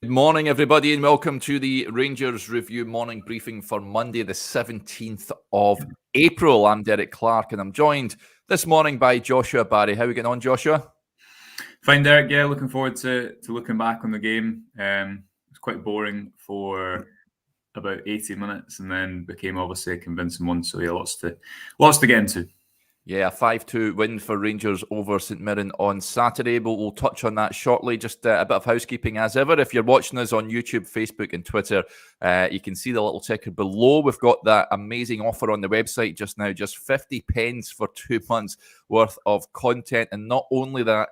Good morning, everybody, and welcome to the Rangers Review morning briefing for Monday, the 17th of April. I'm Derek Clark, and I'm joined this morning by Joshua Barrie. How are we getting on, Joshua? Fine, Derek. Yeah, looking forward to looking back on the game. It was quite boring for about 80 minutes, and then became obviously a convincing one. So yeah, lots to get into. Yeah, a 5-2 win for Rangers over St Mirren on Saturday, but we'll touch on that shortly. Just a bit of housekeeping as ever. If you're watching us on YouTube, Facebook and Twitter, you can see the little ticker below. We've got that amazing offer on the website just now, just 50 pence for 2 months worth of content. And not only that,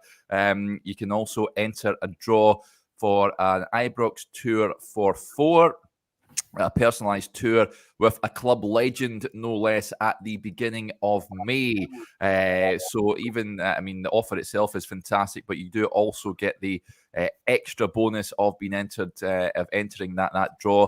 you can also enter a draw for an Ibrox tour for 4. A personalised tour with a club legend, no less, at the beginning of May. So even, the offer itself is fantastic, but you do also get the extra bonus of being entered, of entering that draw.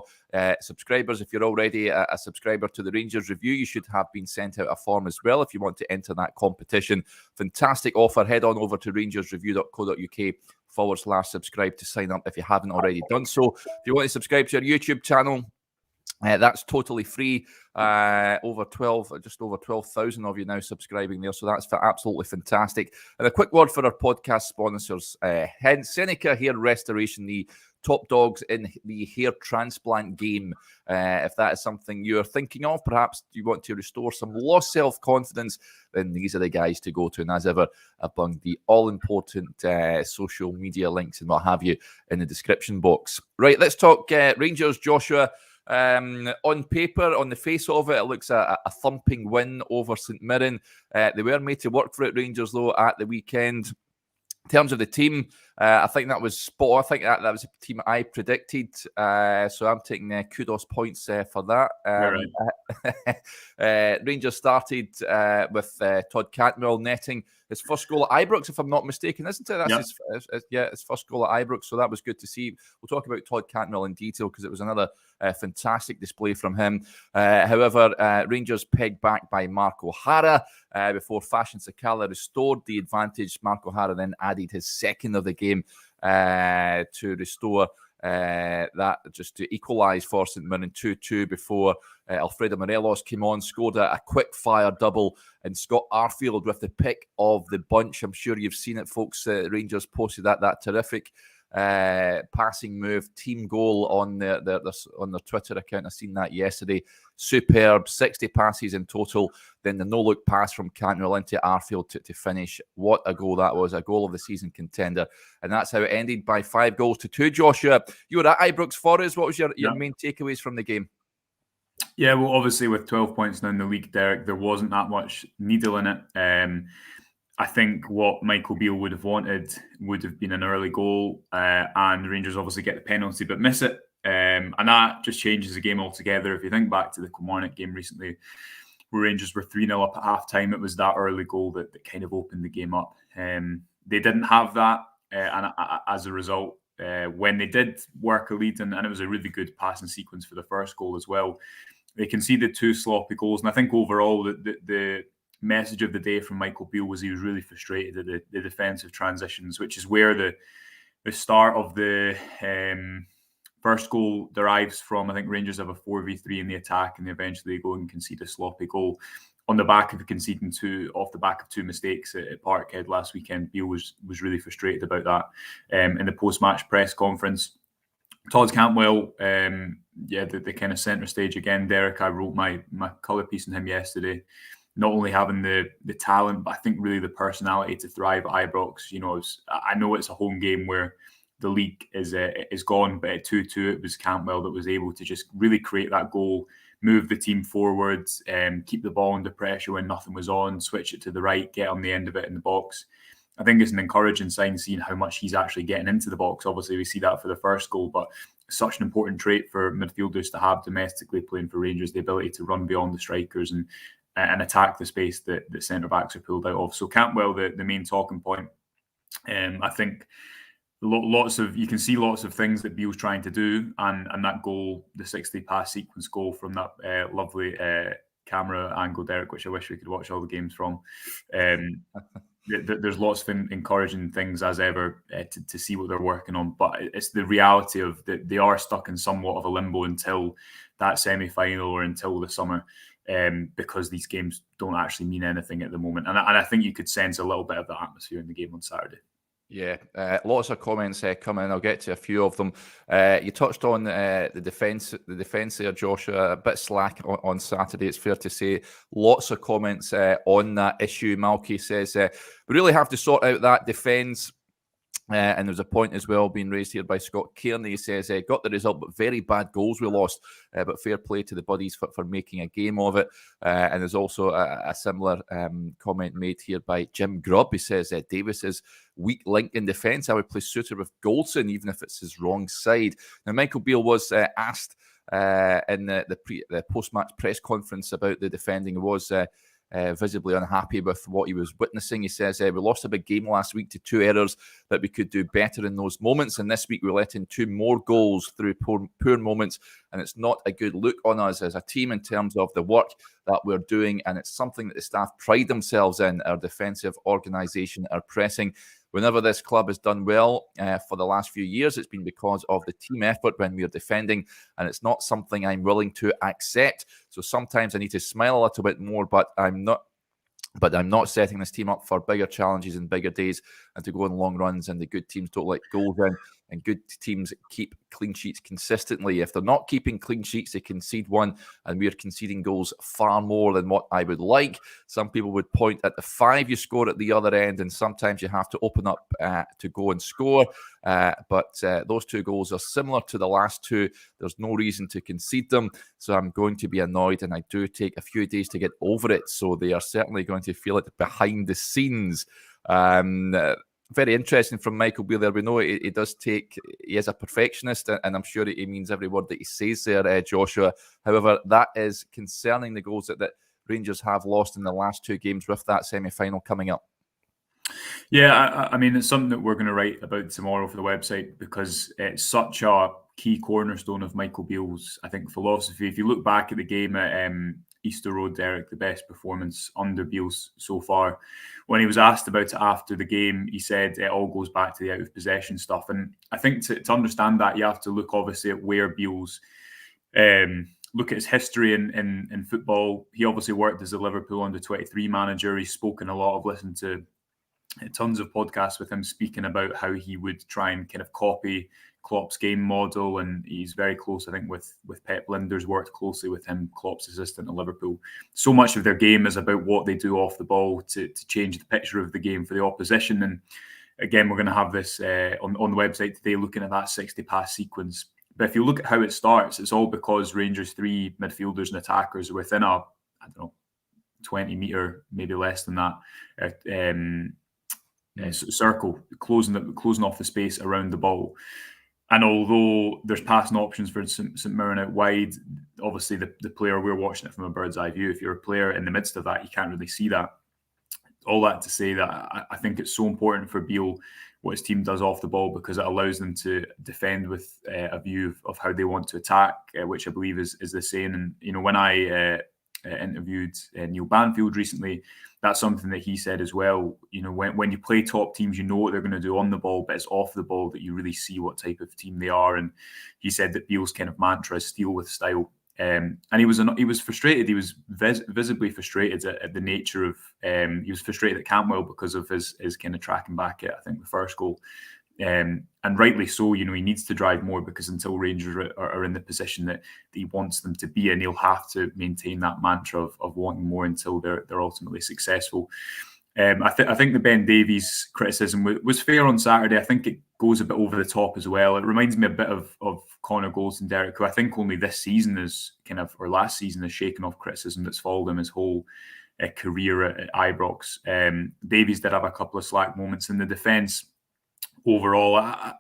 Subscribers, if you're already a subscriber to the Rangers Review, you should have been sent out a form as well if you want to enter that competition. Fantastic offer. Head on over to rangersreview.co.uk/subscribe to sign up if you haven't already done so. If you want to subscribe to our YouTube channel, that's totally free. Just over 12,000 of you now subscribing there, so that's absolutely fantastic. And a quick word for our podcast sponsors. Hence, Seneca Hair Restoration, the top dogs in the hair transplant game. If that is something you're thinking of, perhaps you want to restore some lost self-confidence, then these are the guys to go to. And as ever, I've bunged the all-important social media links and what have you in the description box. Right, let's talk Rangers, Joshua. On paper, on the face of it looks a thumping win over St Mirren. They were made to work for it, Rangers, though, at the weekend. In terms of the team, I think that was spot on. I think that was a team I predicted. So I'm taking kudos points for that. Rangers started with Todd Cantwell netting his first goal at Ibrox, if I'm not mistaken, isn't it? That's his first goal at Ibrox, so that was good to see. We'll talk about Todd Cantwell in detail because it was another fantastic display from him. However, Rangers pegged back by Mark O'Hara before Fashion Sakala restored the advantage. Mark O'Hara then added his second of the game to restore that, just to equalise for St Mirren 2-2 before Alfredo Morelos came on, scored a quick fire double, and Scott Arfield with the pick of the bunch. I'm sure you've seen it, folks. Rangers posted that terrific passing move, team goal on their Twitter account. I seen that yesterday. Superb, 60 passes in total. Then the no-look pass from Cantwell into Arfield to finish. What a goal that was, a goal of the season contender. And that's how it ended, by 5-2. Joshua, you were at Ibrox for us. What was your main takeaways from the game? Yeah, well, obviously with 12 points now in the league, Derek, there wasn't that much needle in it. I think what Michael Beale would have wanted would have been an early goal, and the Rangers obviously get the penalty but miss it. And that just changes the game altogether. If you think back to the Kilmarnock game recently, where Rangers were 3-0 up at half-time, it was that early goal that kind of opened the game up. They didn't have that, and as a result, when they did work a lead, and it was a really good passing sequence for the first goal as well, they conceded 2 sloppy goals. And I think overall the message of the day from Michael Beale was he was really frustrated at the defensive transitions, which is where the start of the first goal derives from. I think Rangers have a 4v3 in the attack, and they eventually go and concede a sloppy goal on the back of conceding 2 off the back of 2 mistakes at Parkhead last weekend. Beale was really frustrated about that in the post-match press conference. Todd Cantwell, the kind of centre stage again. Derek, I wrote my colour piece on him yesterday. Not only having the talent, but I think really the personality to thrive at Ibrox. You know, I know it's a home game where the league is gone, but at 2-2, it was Cantwell that was able to just really create that goal, move the team forwards, keep the ball under pressure when nothing was on, switch it to the right, get on the end of it in the box. I think it's an encouraging sign seeing how much he's actually getting into the box. Obviously, we see that for the first goal, but such an important trait for midfielders to have domestically playing for Rangers, the ability to run beyond the strikers and attack the space that centre-backs are pulled out of. So Cantwell, the main talking point. I think you can see lots of things that Beale's trying to do, and that goal, the 60 pass sequence goal from that lovely camera angle, Derek, which I wish we could watch all the games from. there's lots of encouraging things as ever to see what they're working on, but it's the reality of that they are stuck in somewhat of a limbo until that semi-final or until the summer, because these games don't actually mean anything at the moment. And I think you could sense a little bit of the atmosphere in the game on Saturday. Yeah, lots of comments coming in. I'll get to a few of them. You touched on the defence there, Joshua. A bit slack on Saturday, it's fair to say. Lots of comments on that issue. Malky says, we really have to sort out that defence. And there's a point as well being raised here by Scott Kearney. He says, got the result, but very bad goals we lost. But fair play to the buddies for making a game of it. And there's also a similar comment made here by Jim Grubb. He says, Davis is weak link in defence. I would play Suter with Goldson, even if it's his wrong side. Now, Michael Beale was asked in the post-match press conference about the defending. He was visibly unhappy with what he was witnessing. He says, we lost a big game last week to 2 errors, that we could do better in those moments. And this week we let in 2 more goals through poor moments. And it's not a good look on us as a team in terms of the work that we're doing. And it's something that the staff pride themselves in, our defensive organisation, our pressing. Whenever this club has done well for the last few years, it's been because of the team effort when we're defending, and it's not something I'm willing to accept. So sometimes I need to smile a little bit more, but I'm not setting this team up for bigger challenges and bigger days and to go on long runs. And the good teams don't let goals in, and good teams keep clean sheets consistently. If they're not keeping clean sheets, they concede one, and we're conceding goals far more than what I would like. Some people would point at the 5 you score at the other end, and sometimes you have to open up to go and score. But those 2 goals are similar to the last 2. There's no reason to concede them. So I'm going to be annoyed, and I do take a few days to get over it. So they are certainly going to feel it behind the scenes. Very interesting from Michael Beale there. We know he is a perfectionist, and I'm sure he means every word that he says there, Joshua. However, that is concerning the goals that Rangers have lost in the last 2 games with that semi-final coming up. Yeah, I mean, it's something that we're going to write about tomorrow for the website, because it's such a key cornerstone of Michael Beale's, I think, philosophy. If you look back at the game at Easter Road, Derek, the best performance under Beale so far, when he was asked about it after the game, he said it all goes back to the out of possession stuff. And I think to understand that, you have to look obviously at where Beale's look at his history in football. He obviously worked as a Liverpool under-23 manager. He's spoken a lot. I've listened to tons of podcasts with him speaking about how he would try and kind of copy Klopp's game model, and he's very close, I think, with Pep Lijnders, worked closely with him, Klopp's assistant at Liverpool. So much of their game is about what they do off the ball to change the picture of the game for the opposition. And again, we're going to have this on the website today, looking at that 60 pass sequence. But if you look at how it starts, it's all because Rangers' 3 midfielders and attackers are within a, 20 metre, maybe less than that, circle, closing off the space around the ball. And although there's passing options for St Mirren out wide, obviously the player, we're watching it from a bird's eye view. If you're a player in the midst of that, you can't really see that. All that to say that I think it's so important for Beale what his team does off the ball, because it allows them to defend with a view of how they want to attack, which I believe is the same. And when I interviewed Neil Banfield recently, that's something that he said as well. When you play top teams, you know what they're going to do on the ball, but it's off the ball that you really see what type of team they are. And he said that Beale's kind of mantra is steal with style. And he was frustrated. He was visibly frustrated at the nature of. He was frustrated at Cantwell because of his kind of tracking back at, I think, the first goal. And rightly so. He needs to drive more, because until Rangers are in the position that he wants them to be in, he'll have to maintain that mantra of wanting more until they're ultimately successful. I think the Ben Davies criticism was fair on Saturday. I think it goes a bit over the top as well. It reminds me a bit of Connor Goldson, Derek, who I think only this season or last season has shaken off criticism that's followed him his whole career at Ibrox. Davies did have a couple of slack moments in the defence. Overall, I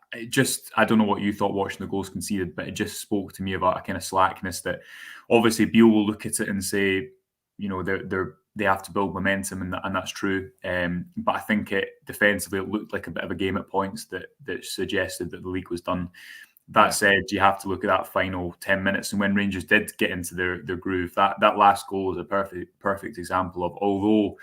don't know what you thought watching the goals conceded, but it just spoke to me about a kind of slackness that obviously Beale will look at it and say, they have to build momentum, and that's true. But I think defensively it looked like a bit of a game at points that suggested that the league was done. That said, you have to look at that final 10 minutes, and when Rangers did get into their groove, that last goal is a perfect example of, although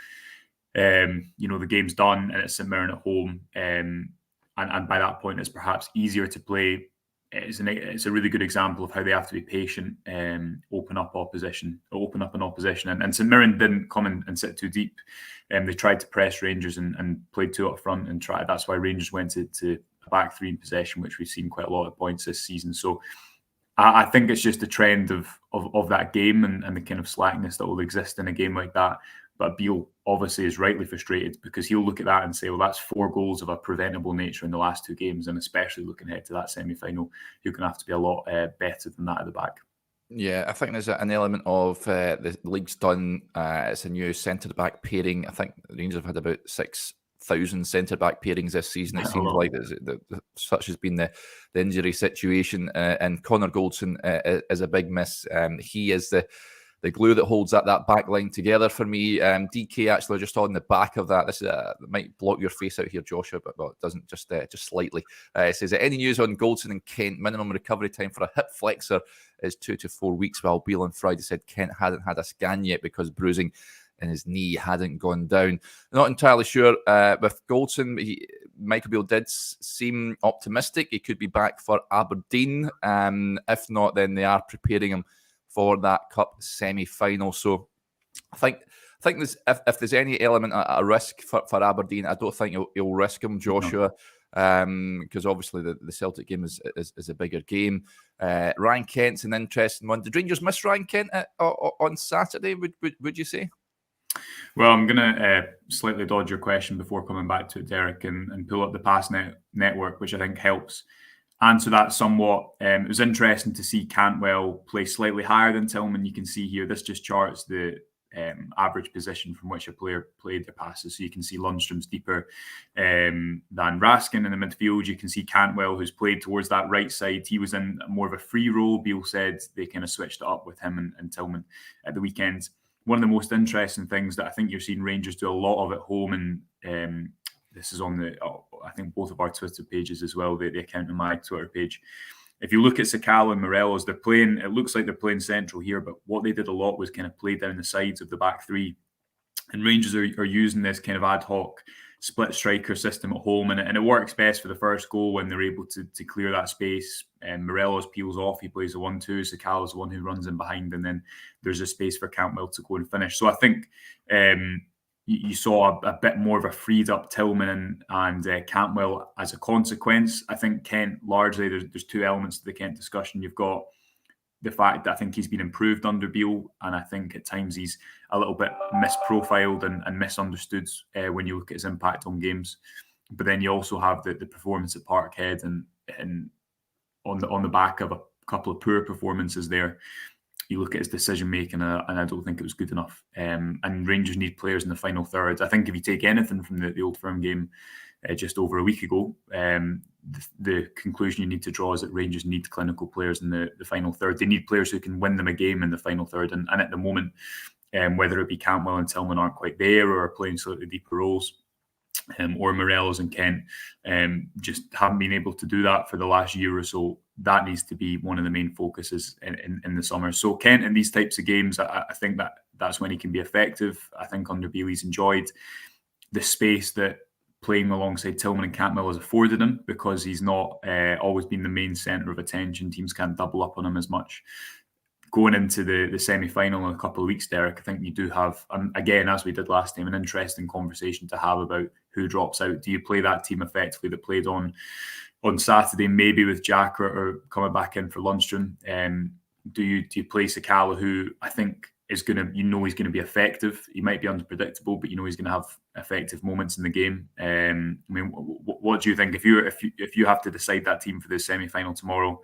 the game's done and it's St Mirren at home, and by that point it's perhaps easier to play. It's a really good example of how they have to be patient, open up an opposition. And St Mirren didn't come and sit too deep. They tried to press Rangers and played two up front and tried. That's why Rangers went to a back three in possession, which we've seen quite a lot of points this season. So I think it's just a trend of that game and the kind of slackness that will exist in a game like that. But Beale obviously is rightly frustrated because he'll look at that and say, well, that's 4 goals of a preventable nature in the last 2 games. And especially looking ahead to that semi-final, you're going to have to be a lot better than that at the back. Yeah, I think there's an element of the league's done. It's a new centre-back pairing. I think Rangers have had about 6,000 centre-back pairings this season. It seems like such has been the injury situation. And Connor Goldson is a big miss. He is the glue that holds that back line together for me. DK actually just on the back of that. This might block your face out here, Joshua, but well, it doesn't, just slightly. It says, any news on Goldson and Kent? Minimum recovery time for a hip flexor is 2 to 4 weeks, while Beale on Friday said Kent hadn't had a scan yet because bruising in his knee hadn't gone down. Not entirely sure with Goldson. Michael Beale did seem optimistic. He could be back for Aberdeen. If not, then they are preparing him for that cup semi-final. So I think there's, if there's any element a risk for Aberdeen, I don't think he'll risk him, Joshua, because obviously the Celtic game is a bigger game. Ryan Kent's an interesting one. Did Rangers miss Ryan Kent on Saturday, would you say? Well, I'm going to slightly dodge your question before coming back to it, Derek, and pull up the pass network, which I think helps answer that somewhat. It was interesting to see Cantwell play slightly higher than Tillman. You can see here, this just charts the average position from which a player played their passes. So you can see Lundstram's deeper than Raskin in the midfield. You can see Cantwell, who's played towards that right side. He was in more of a free role. Beale said they kind of switched it up with him and Tillman at the weekend. One of the most interesting things that I think you're seeing Rangers do a lot of at home, and this is on I think both of our Twitter pages as well, the account on my Twitter page. If you look at Sakala and Morelos, they're playing, it looks like they're playing central here, but what they did a lot was kind of play down the sides of the back three. And Rangers are using this kind of ad hoc split striker system at home, and it works best for the first goal when they're able to clear that space. And Morelos peels off, he plays a 1-2, Sakala's the one who runs in behind, and then there's a space for Cantwell to go and finish. So I think you saw a bit more of a freed up Tillman and Cantwell as a consequence. I think Kent, largely, there's 2 elements to the Kent discussion. You've got the fact that I think he's been improved under Beale, and I think at times he's a little bit misprofiled and misunderstood when you look at his impact on games. But then you also have the performance at Parkhead and on the back of a couple of poor performances there. You look at his decision making, and I don't think it was good enough. And Rangers need players in the final third. I think if you take anything from the Old Firm game just over a week ago, the conclusion you need to draw is that Rangers need clinical players in the final third. They need players who can win them a game in the final third. And at the moment, whether it be Cantwell and Tillman aren't quite there or are playing slightly deeper roles, or Morelos and Kent just haven't been able to do that for the last year or so. That needs to be one of the main focuses in the summer. So Kent in these types of games, I think that's when he can be effective. I think under Beale he's enjoyed the space that playing alongside Tillman and Cantwell has afforded him, because he's not always been the main centre of attention. Teams can't double up on him as much. Going into the semi-final in a couple of weeks, Derek, I think you do have, again, as we did last time, an interesting conversation to have about who drops out. Do you play that team effectively that played on Saturday, maybe with Jack or coming back in for Lundstram? Do you play Sakala, who I think is going to, he's going to be effective. He might be unpredictable, but he's going to have effective moments in the game. I mean, what do you think if you have to decide that team for the semi-final tomorrow?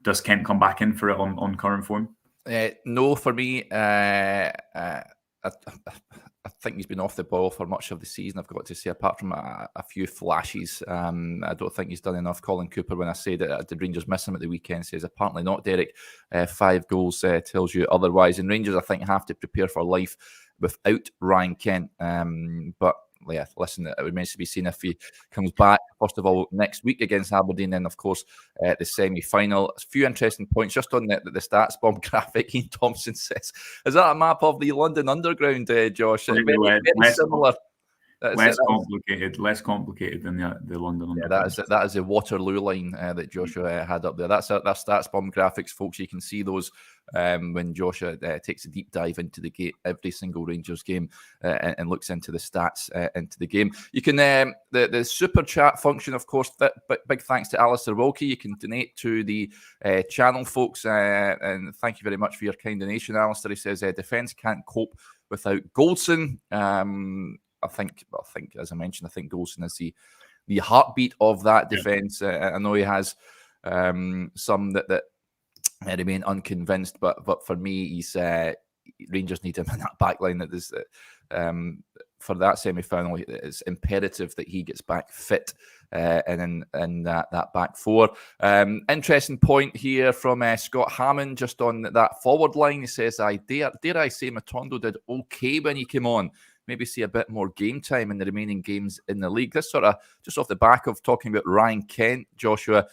Does Kent come back in for it on current form? No, for me. I think he's been off the ball for much of the season, I've got to say, apart from a few flashes. I don't think he's done enough. Colin Cooper, when I say that did Rangers miss him at the weekend, says apparently not, Derek. 5 goals tells you otherwise. And Rangers, I think, have to prepare for life without Ryan Kent. But listen, it remains to be seen if he comes back. First of all, next week against Aberdeen, then of course the semi-final. A few interesting points just on the stats bomb graphic. Ian Thompson says, "Is that a map of the London Underground, Josh?" Very similar. Less complicated than the London Underground. Yeah, that is a Waterloo line that Joshua had up there. That's stats bomb graphics, folks. You can see those when Joshua takes a deep dive into the every single Rangers game and looks into the stats into the game. You can the super chat function, of course. Big thanks to Alistair Wilkie. You can donate to the channel, folks, and thank you very much for your kind donation. Alistair, he says, defence can't cope without Goldson. I think, as I mentioned, I think Goldson is the heartbeat of that defence. I know he has some that remain unconvinced, but for me, he's Rangers need him in that back line. That is for that semi-final. It's imperative that he gets back fit and in that back four. Interesting point here from Scott Hammond just on that forward line. He says, "I dare I say Matondo did okay when he came on. Maybe see a bit more game time in the remaining games in the league." This sort of just off the back of talking about Ryan Kent, Joshua.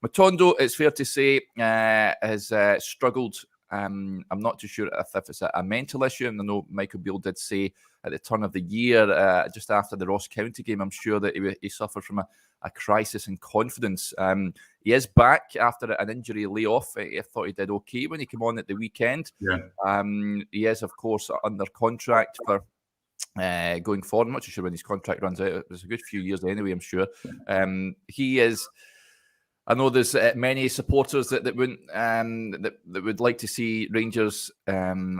Matondo, it's fair to say, has struggled. I'm not too sure if it's a mental issue. And I know Michael Beale did say at the turn of the year, just after the Ross County game, I'm sure that he suffered from a crisis in confidence. He is back after an injury layoff. I thought he did okay when he came on at the weekend. Yeah. He is, of course, under contract for going forward. I'm not too sure when his contract runs out. It was a good few years anyway, I'm sure. He is. I know there's many supporters that wouldn't that would like to see Rangers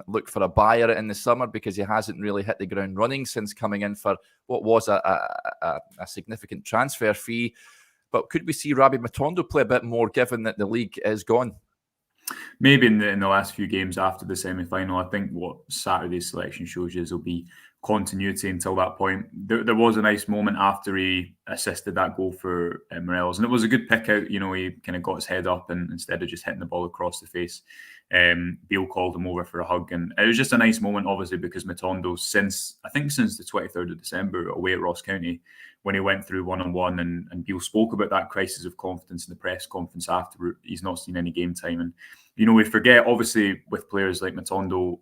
look for a buyer in the summer because he hasn't really hit the ground running since coming in for what was a significant transfer fee. But could we see Rabbi Matondo play a bit more, given that the league is gone? Maybe in the last few games after the semi-final. I think what Saturday's selection shows you is there'll be continuity until that point. There was a nice moment after he assisted that goal for Morelos, and it was a good pick out. You know, he kind of got his head up, and instead of just hitting the ball across the face, Beale called him over for a hug, and it was just a nice moment, obviously, because Matondo, since the 23rd of December away at Ross County, when he went through one-on-one, and Beale spoke about that crisis of confidence in the press conference after, he's not seen any game time. And, you know, we forget, obviously, with players like Matondo,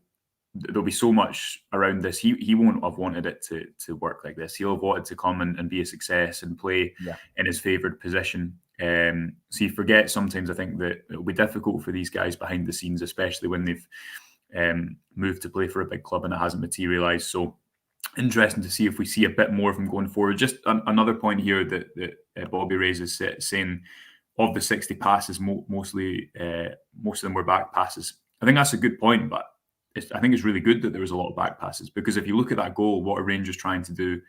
there'll be so much around this. He won't have wanted it to work like this. He'll have wanted to come and be a success and play in his favoured position. So you forget sometimes, I think, that it'll be difficult for these guys behind the scenes, especially when they've moved to play for a big club and it hasn't materialised. So interesting to see if we see a bit more of him going forward. Just another point here that Bobby raises, saying of the 60 passes, most of them were back passes. I think that's a good point, but I think it's really good that there was a lot of back passes, because if you look at that goal, what are Rangers trying to do?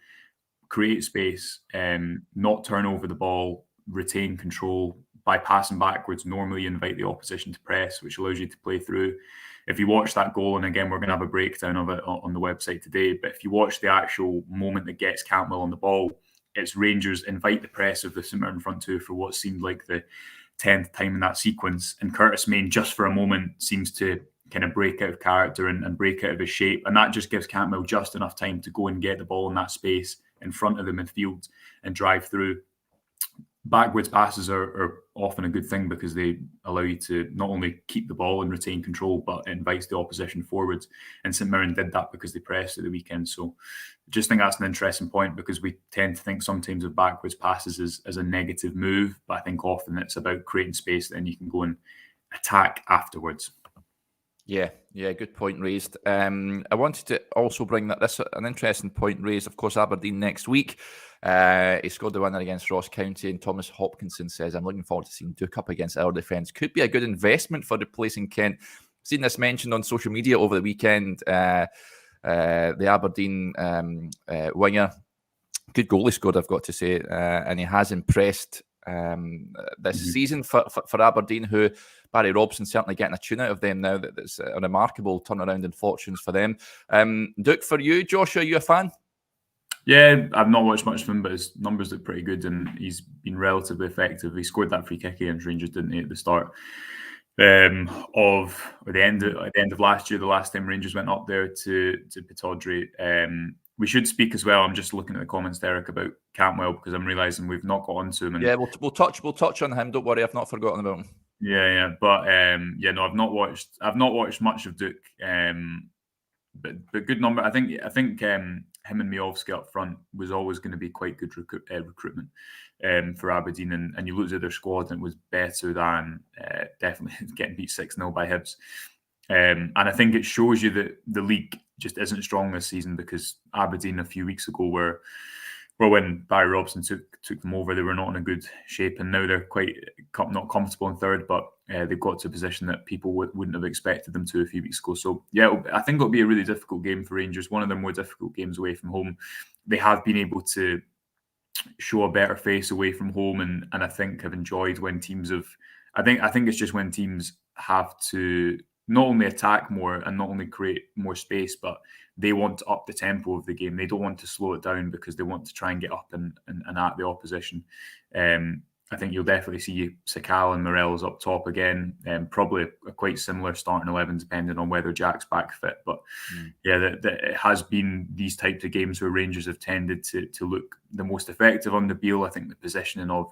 Create space, not turn over the ball, retain control. By passing backwards, normally invite the opposition to press, which allows you to play through. If you watch that goal, and again, we're going to have a breakdown of it on the website today, but if you watch the actual moment that gets Cantwell on the ball, it's Rangers invite the press of the St Mirren front two for what seemed like the 10th time in that sequence. And Curtis Main, just for a moment, seems to kind of break out of character and break out of his shape. And that just gives Cantwell just enough time to go and get the ball in that space in front of the midfield and drive through. Backwards passes are often a good thing because they allow you to not only keep the ball and retain control, but it invites the opposition forwards. And St Mirren did that because they pressed at the weekend. So I just think that's an interesting point, because we tend to think sometimes of backwards passes as a negative move, but I think often it's about creating space, then you can go and attack afterwards. Yeah, good point raised. I wanted to also bring an interesting point raised. Of course, Aberdeen next week. He scored the winner against Ross County, and Thomas Hopkinson says, "I'm looking forward to seeing Duke up against our defence. Could be a good investment for replacing Kent." Seen this mentioned on social media over the weekend. The Aberdeen winger, good goal he scored, I've got to say, and he has impressed this season for Aberdeen, who Barry Robson certainly getting a tune out of them now. That's a remarkable turnaround in fortunes for them. Duke, for you, Joshua, are you a fan? Yeah, I've not watched much of him, but his numbers look pretty good, and he's been relatively effective. He scored that free kick against Rangers, didn't he, at the start of the end of last year, the last time Rangers went up there to Pataudry. We should speak as well. I'm just looking at the comments, Derek, about Cantwell, because I'm realising we've not got onto him. And yeah, we'll touch on him. Don't worry, I've not forgotten about him. Yeah. But no, I've not watched much of Duke. But good number. I think him and Miovski up front was always going to be quite good recruitment for Aberdeen. And you looked at their squad and it was better than definitely getting beat 6-0 by Hibs. And I think it shows you that the league just isn't strong this season, because Aberdeen a few weeks ago were when Barry Robson took them over, they were not in a good shape, and now they're quite not comfortable in third, but they've got to a position that people wouldn't have expected them to a few weeks ago. So yeah, I think it'll be a really difficult game for Rangers, one of their more difficult games away from home. They have been able to show a better face away from home, and I think have enjoyed when teams have. I think it's just when teams have to not only attack more and not only create more space, but they want to up the tempo of the game. They don't want to slow it down because they want to try and get up and at the opposition. I think you'll definitely see Sakal and Morels up top again. Probably a quite similar starting 11, depending on whether Jack's back fit. But it has been these types of games where Rangers have tended to look the most effective under Beale. I think the positioning of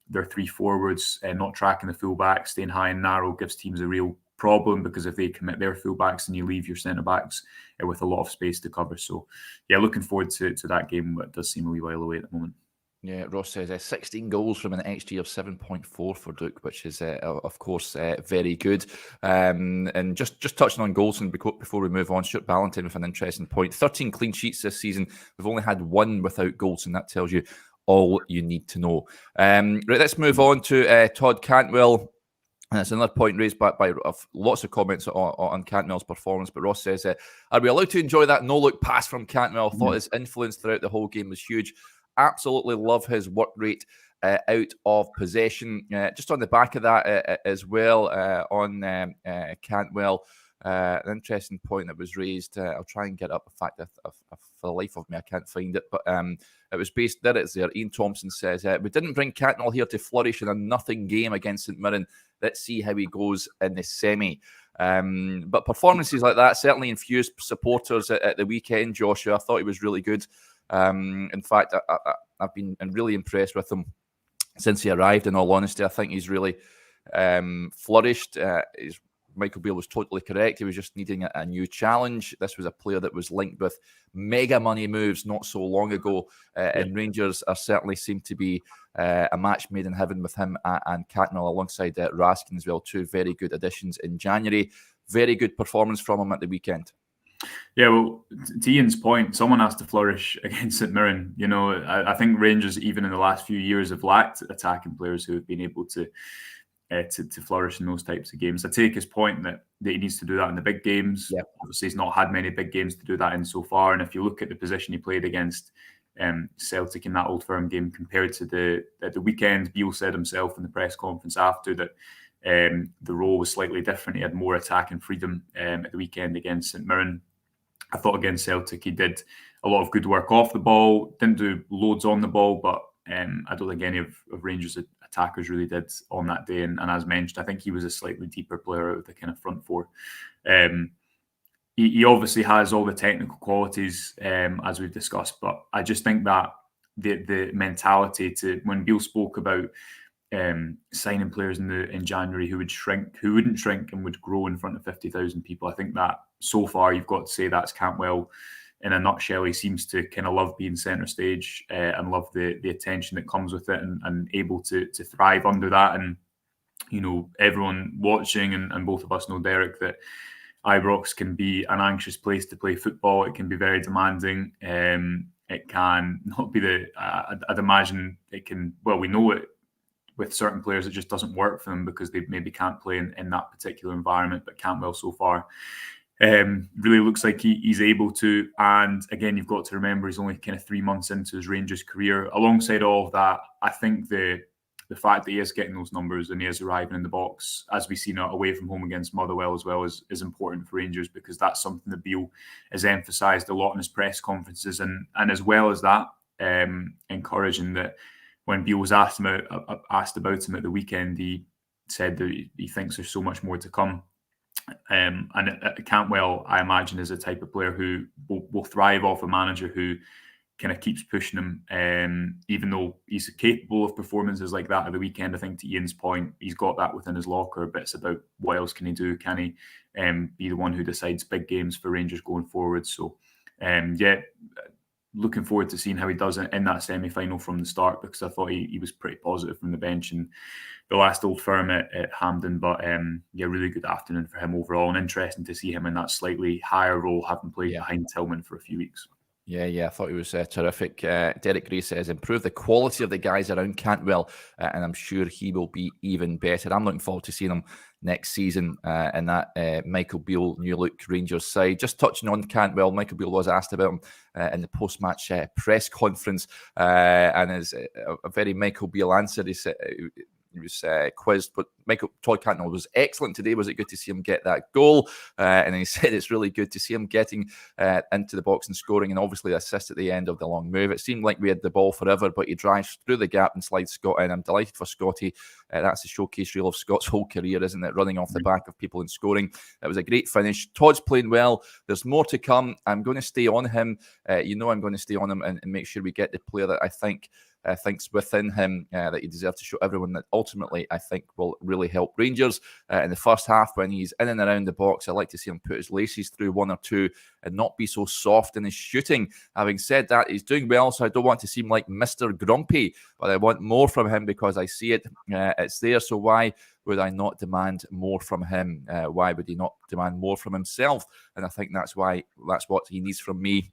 their three forwards, not tracking the full-backs, staying high and narrow, gives teams a real problem, because if they commit their full-backs, then you leave your centre-backs with a lot of space to cover. So yeah, looking forward to that game, but it does seem a wee while away at the moment. Yeah, Ross says 16 goals from an XG of 7.4 for Duke, which is, of course, very good. And just touching on Goldson before we move on, Stuart Ballantyne with an interesting point. 13 clean sheets this season. We've only had one without Goldson. That tells you all you need to know. Right, let's move on to Todd Cantwell. And that's another point raised by lots of comments on Cantwell's performance. But Ross says, are we allowed to enjoy that no-look pass from Cantwell? Thought his influence throughout the whole game was huge. Absolutely love his work rate out of possession. Just on the back of that as well, on Cantwell, an interesting point that was raised. I'll try and get up. In fact, for the life of me, I can't find it. But it was based, there it's there. Ian Thompson says, we didn't bring Cantwell here to flourish in a nothing game against St Mirren. Let's see how he goes in the semi. But performances like that certainly infused supporters at the weekend, Joshua. I thought he was really good. In fact, I've been really impressed with him since he arrived, in all honesty. I think he's really flourished. Michael Beale was totally correct. He was just needing a new challenge. This was a player that was linked with mega money moves not so long ago. And Rangers certainly seem to be a match made in heaven with him and Cantwell alongside Raskin as well. Two very good additions in January. Very good performance from him at the weekend. Yeah, well, to Ian's point, someone has to flourish against St Mirren. You know, I think Rangers, even in the last few years, have lacked attacking players who have been able to flourish in those types of games. I take his point that he needs to do that in the big games. Yeah. Obviously, he's not had many big games to do that in so far. And if you look at the position he played against Celtic in that Old Firm game compared to the weekend, Beale said himself in the press conference after that the role was slightly different. He had more attacking freedom at the weekend against St Mirren. I thought against Celtic he did a lot of good work off the ball, didn't do loads on the ball, but I don't think any of Rangers' attackers really did on that day. And as mentioned, I think he was a slightly deeper player out of the kind of front four. He obviously has all the technical qualities, as we've discussed, but I just think that the mentality to, when Beale spoke about signing players in January who wouldn't shrink and would grow in front of 50,000 people, I think that so far you've got to say that's Cantwell in a nutshell. He seems to kind of love being centre stage and love the attention that comes with it, and able to thrive under that. And you know, everyone watching and both of us know, Derek, that Ibrox can be an anxious place to play football. It can be very demanding. It can not be I'd imagine it can. Well, we know it. With certain players, it just doesn't work for them because they maybe can't play in that particular environment. But Cantwell so far really looks like he's able to. And again, you've got to remember he's only kind of 3 months into his Rangers career. Alongside all of that, I think the fact that he is getting those numbers and he is arriving in the box, as we've seen away from home against Motherwell as well, is important for Rangers, because that's something that Beale has emphasised a lot in his press conferences. And as well as that, encouraging that when Beale was asked about him at the weekend, he said that he thinks there's so much more to come. Cantwell, I imagine, is a type of player who will thrive off a manager who kind of keeps pushing him, even though he's capable of performances like that at the weekend. I think, to Ian's point, he's got that within his locker, but it's about what else can he do? Can he be the one who decides big games for Rangers going forward? So, looking forward to seeing how he does in that semi-final from the start, because I thought he was pretty positive from the bench in the last Old Firm at Hampden. But really good afternoon for him overall, and interesting to see him in that slightly higher role, having played behind Tillman for a few weeks. Yeah, I thought he was terrific. Derek Gray says, improve the quality of the guys around Cantwell, and I'm sure he will be even better. I'm looking forward to seeing him next season in that Michael Beale New Look Rangers side. Just touching on Cantwell, Michael Beale was asked about him in the post-match press conference, and is a very Michael Beale answer. He said, he was quizzed, but Todd Cantwell was excellent today. Was it good to see him get that goal? And he said it's really good to see him getting into the box and scoring, and obviously the assist at the end of the long move. It seemed like we had the ball forever, but he drives through the gap and slides Scott in. I'm delighted for Scotty. That's the showcase reel of Scott's whole career, isn't it? Running off the back of people and scoring. It was a great finish. Todd's playing well. There's more to come. I'm going to stay on him. I'm going to stay on him and make sure we get the player that I think thinks within him that he deserves to show everyone that ultimately I think will really help Rangers in the first half when he's in and around the box. I like to see him put his laces through one or two and not be so soft in his shooting. Having said that, he's doing well, so I don't want to seem like Mr. Grumpy, but I want more from him because I see it. It's there, so why would I not demand more from him? Why would he not demand more from himself? And I think that's what he needs from me.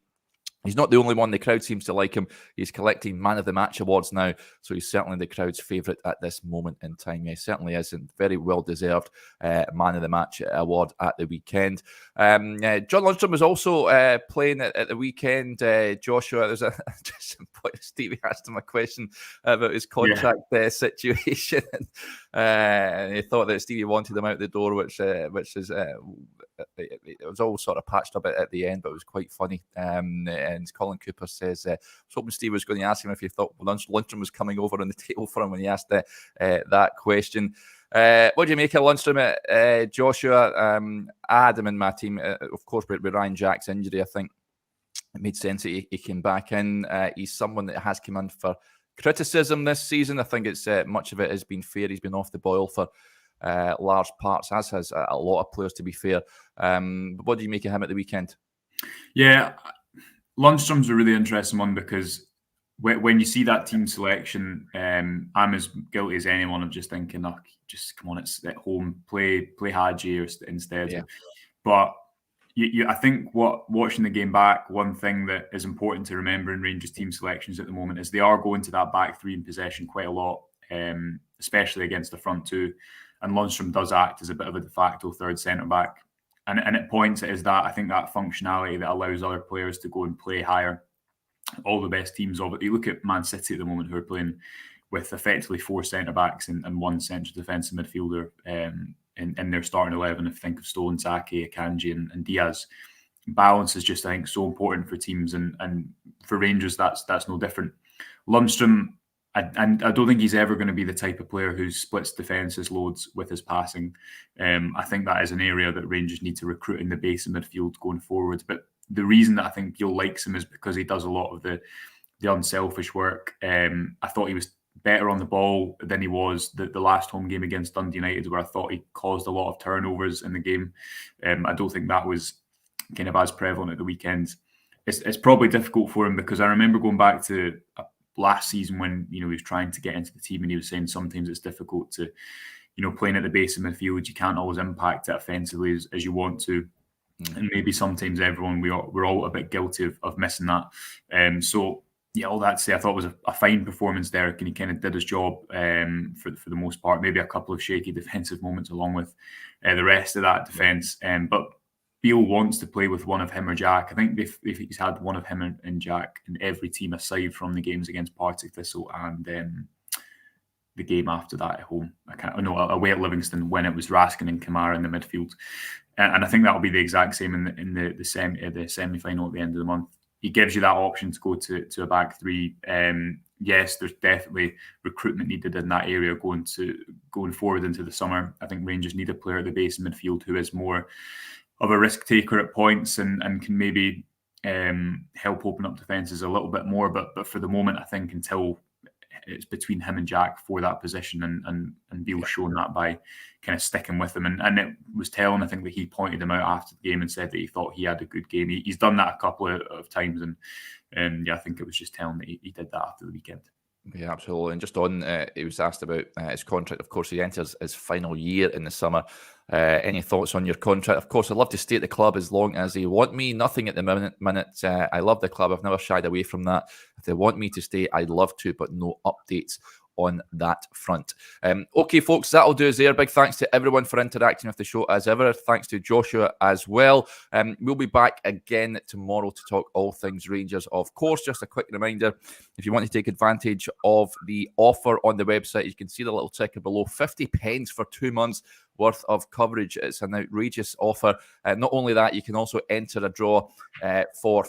He's not the only one. The crowd seems to like him. He's collecting Man of the Match awards now, so he's certainly the crowd's favourite at this moment in time. He certainly is, and very well-deserved Man of the Match award at the weekend. John Lundstram was also playing at the weekend. Joshua, there's just some point. Stevie asked him a question about his contract situation, and he thought that Stevie wanted him out the door, which is it was all sort of patched up at the end, but it was quite funny. And Colin Cooper says, I was hoping Steve was going to ask him if he thought Lundstram was coming over on the table for him when he asked that question. What do you make of Lundstram, Joshua? I had him in my team, of course, with Ryan Jack's injury. I think it made sense that he came back in. He's someone that has come in for criticism this season. I think it's much of it has been fair. He's been off the boil for large parts, as has a lot of players, to be fair. But what do you make of him at the weekend? Yeah, Lundstram's a really interesting one because when you see that team selection, I'm as guilty as anyone of just thinking, oh, just come on, it's at home, play Hadji instead. Yeah. But I think watching the game back, one thing that is important to remember in Rangers team selections at the moment is they are going to that back three in possession quite a lot, especially against the front two. And Lundstram does act as a bit of a de facto third centre back. And at points it is that, I think, that functionality that allows other players to go and play higher. All the best teams of it. You look at Man City at the moment, who are playing with effectively four centre backs and one central defensive midfielder in their starting 11. If you think of Stolen, Sake, Akanji and Diaz, balance is just, I think, so important for teams, and for Rangers that's no different. Lundstram, and I don't think he's ever going to be the type of player who splits defences loads with his passing. I think that is an area that Rangers need to recruit in the base of midfield going forward. But the reason that I think Beale likes him is because he does a lot of the unselfish work. I thought he was better on the ball than he was the last home game against Dundee United, where I thought he caused a lot of turnovers in the game. I don't think that was kind of as prevalent at the weekend. It's probably difficult for him because I remember going back to last season when he was trying to get into the team, and he was saying sometimes it's difficult to, playing at the base of midfield, you can't always impact it offensively as you want to. And maybe sometimes we're all a bit guilty of missing that. So all that to say, I thought it was a fine performance there, and he kind of did his job for the most part. Maybe a couple of shaky defensive moments along with the rest of that defence. But Beale wants to play with one of him or Jack. I think he's had one of him and Jack in every team aside from the games against Partick Thistle and the game after that at home. Away at Livingston when it was Raskin and Kamara in the midfield. And I think that'll be the exact same in the semi-final at the end of the month. He gives you that option to go to a back three. yes, there's definitely recruitment needed in that area going forward into the summer. I think Rangers need a player at the base of midfield who is more of a risk taker at points and can maybe help open up defences a little bit more. But for the moment, I think until it's between him and Jack for that position, and Beale's shown that by kind of sticking with him. And it was telling, I think, that he pointed him out after the game and said that he thought he had a good game. He's done that a couple of times, and I think it was just telling that he did that after the weekend. Yeah, absolutely. And just on, he was asked about his contract. Of course, he enters his final year in the summer. Any thoughts on your contract? Of course, I'd love to stay at the club as long as they want me. Nothing at the minute. I love the club. I've never shied away from that. If they want me to stay, I'd love to, but no updates on that front. Okay, folks, that'll do us there. Big thanks to everyone for interacting with the show as ever. Thanks to Joshua as well. We'll be back again tomorrow to talk all things Rangers. Of course, just a quick reminder, if you want to take advantage of the offer on the website, you can see the little ticker below, 50 pence for 2 months worth of coverage. It's an outrageous offer. Not only that, you can also enter a draw for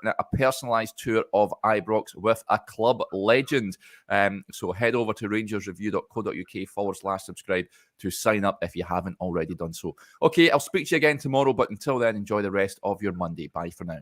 a personalised tour of Ibrox with a club legend. So head over to rangersreview.co.uk/subscribe to sign up if you haven't already done so. Okay, I'll speak to you again tomorrow, but until then, enjoy the rest of your Monday. Bye for now.